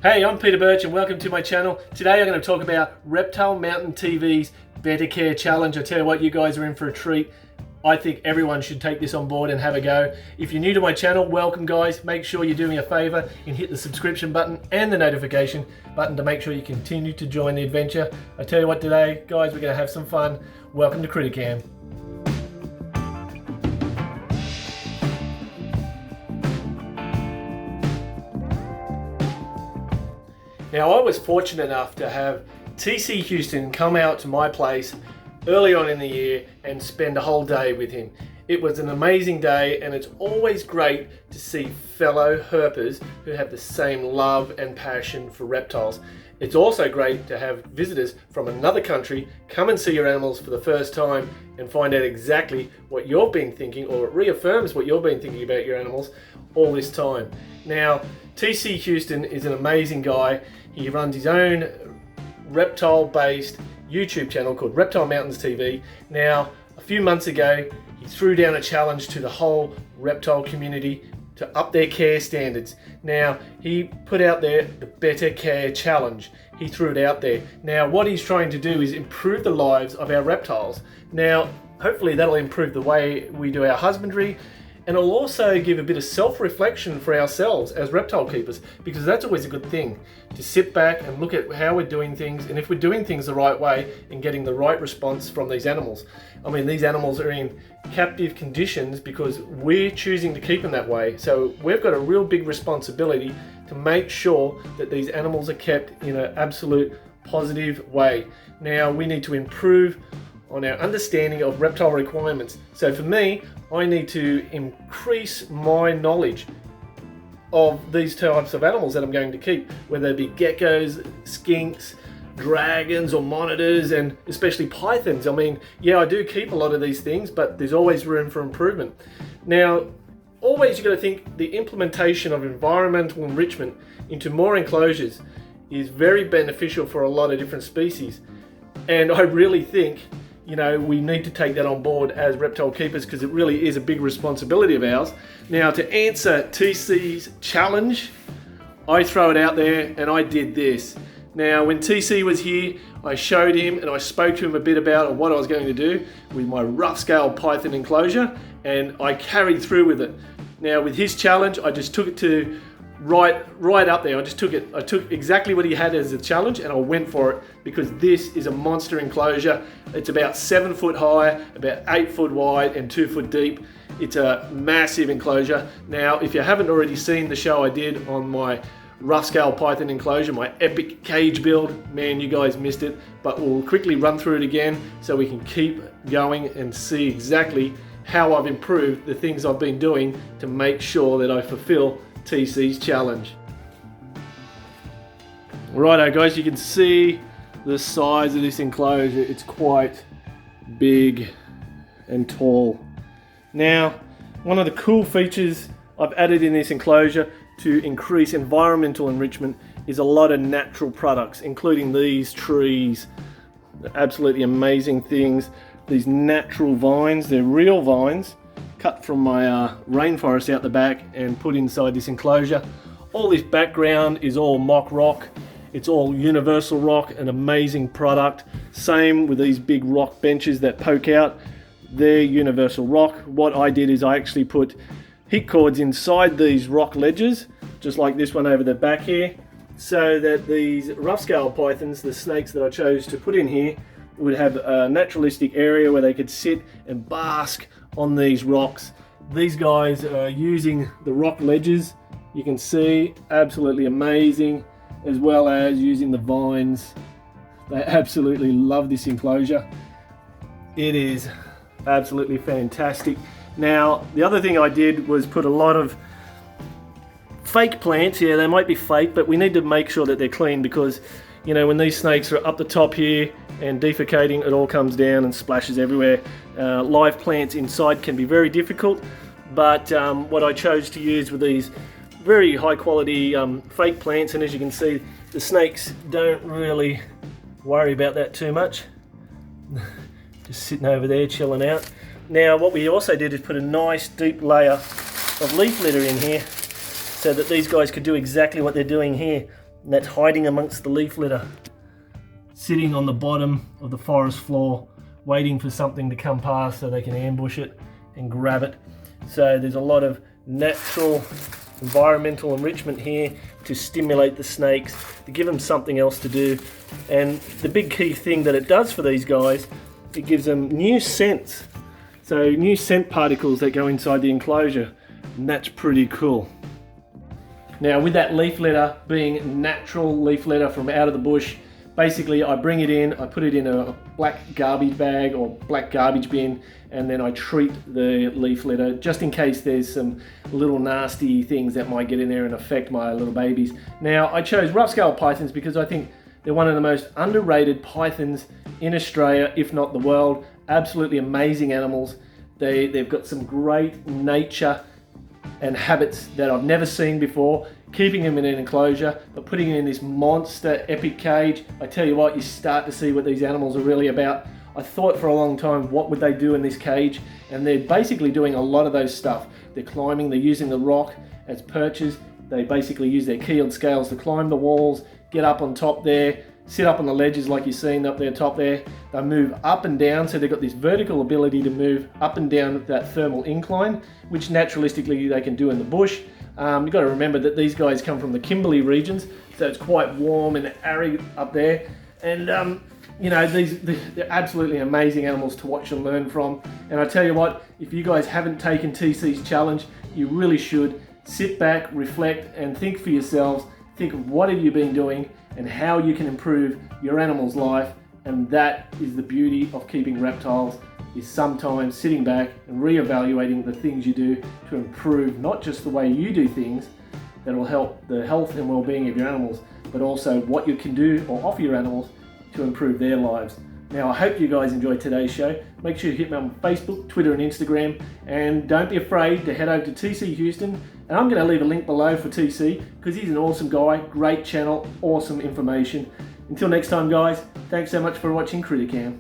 Hey, I'm Peter Birch and welcome to my channel. Today I'm going to talk about Reptile Mountain TV's Better Care Challenge. I tell you what, you guys are in for a treat. I think everyone should take this on board and have a go. If you're new to my channel, welcome guys. Make sure you do me a favor and hit the subscription button and the notification button to make sure you continue to join the adventure. I tell you what, today guys, we're going to have some fun. Welcome to CrittaCam. Now, I was fortunate enough to have TC Houston come out to my place early on in the year and spend a whole day with him. It was an amazing day, and it's always great to see fellow herpers who have the same love and passion for reptiles. It's also great to have visitors from another country come and see your animals for the first time and find out exactly what you've been thinking, or it reaffirms what you've been thinking about your animals all this time. Now, TC Houston is an amazing guy. He runs his own reptile-based YouTube channel called Reptile Mountains TV. Now, a few months ago, he threw down a challenge to the whole reptile community to up their care standards. Now, he put out there the Better Care Challenge. He threw it out there. Now, what he's trying to do is improve the lives of our reptiles. Now, hopefully that'll improve the way we do our husbandry, and it'll also give a bit of self-reflection for ourselves as reptile keepers, because that's always a good thing, to sit back and look at how we're doing things, and if we're doing things the right way and getting the right response from these animals. I mean, these animals are in captive conditions because we're choosing to keep them that way. So we've got a real big responsibility to make sure that these animals are kept in an absolute positive way. Now, we need to improve on our understanding of reptile requirements. So for me, I need to increase my knowledge of these types of animals that I'm going to keep, whether they be geckos, skinks, dragons or monitors, and especially pythons. I mean, yeah, I do keep a lot of these things, but there's always room for improvement. Now, always you've got to think the implementation of environmental enrichment into more enclosures is very beneficial for a lot of different species. And I really think, you know, we need to take that on board as reptile keepers, because it really is a big responsibility of ours. Now, to answer TC's challenge, I throw it out there and I did this. Now, when TC was here, I showed him and I spoke to him a bit about what I was going to do with my rough scale python enclosure, and I carried through with it. Now, with his challenge, I just took it to right up there. I took exactly what he had as a challenge and I went for it, because this is a monster enclosure. It's about 7 foot high, about 8 foot wide and 2 foot deep. It's a massive enclosure. Now, if you haven't already seen the show I did on my rough scale python enclosure, my epic cage build, man, you guys missed it, but we'll quickly run through it again so we can keep going and see exactly how I've improved the things I've been doing to make sure that I fulfill TC's challenge. Righto guys, you can see the size of this enclosure. It's quite big and tall. Now, one of the cool features I've added in this enclosure to increase environmental enrichment is a lot of natural products, including these trees. They're absolutely amazing things. These natural vines, they're real vines, cut from my rainforest out the back and put inside this enclosure. All this background is all mock rock. It's all universal rock, an amazing product. Same with these big rock benches that poke out. They're universal rock. What I did is I actually put heat cords inside these rock ledges, just like this one over the back here, so that these rough scale pythons, the snakes that I chose to put in here, would have a naturalistic area where they could sit and bask on these rocks. These guys are using the rock ledges, you can see, absolutely amazing, as well as using the vines. They absolutely love this enclosure. It is absolutely fantastic. Now, the other thing I did was put a lot of fake plants. Yeah, they might be fake, but we need to make sure that they're clean, because, you know, when these snakes are up the top here and defecating, it all comes down and splashes everywhere. Live plants inside can be very difficult, but what I chose to use were these very high quality fake plants, and as you can see, the snakes don't really worry about that too much. Just sitting over there chilling out. Now, what we also did is put a nice deep layer of leaf litter in here so that these guys could do exactly what they're doing here. And that's hiding amongst the leaf litter, sitting on the bottom of the forest floor, waiting for something to come past so they can ambush it and grab it. So there's a lot of natural environmental enrichment here to stimulate the snakes, to give them something else to do. And the big key thing that it does for these guys, it gives them new scents. So new scent particles that go inside the enclosure, and that's pretty cool. Now with that leaf litter being natural leaf litter from out of the bush, basically I bring it in, I put it in a black garbage bag or black garbage bin, and then I treat the leaf litter just in case there's some little nasty things that might get in there and affect my little babies. Now I chose rough scale pythons because I think they're one of the most underrated pythons in Australia, if not the world. Absolutely amazing animals. They've got some great nature and habits that I've never seen before. Keeping them in an enclosure, but putting them in this monster epic cage, I tell you what, you start to see what these animals are really about. I thought for a long time, what would they do in this cage? And they're basically doing a lot of those stuff. They're climbing, they're using the rock as perches. They basically use their keeled scales to climb the walls, get up on top there, sit up on the ledges like you've seen up there top there. They move up and down, so they've got this vertical ability to move up and down that thermal incline, which naturalistically they can do in the bush. You've got to remember that these guys come from the Kimberley regions, so it's quite warm and arid up there. And you know, they're absolutely amazing animals to watch and learn from. And I tell you what, if you guys haven't taken TC's challenge, you really should. Sit back, reflect, and think for yourselves. Think of what have you been doing and how you can improve your animal's life. And that is the beauty of keeping reptiles, is sometimes sitting back and reevaluating the things you do to improve not just the way you do things that will help the health and well-being of your animals, but also what you can do or offer your animals to improve their lives. Now, I hope you guys enjoyed today's show. Make sure you hit me on Facebook, Twitter and Instagram, and don't be afraid to head over to TC Houston. And I'm going to leave a link below for TC because he's an awesome guy, great channel, awesome information. Until next time guys, thanks so much for watching CrittaCam.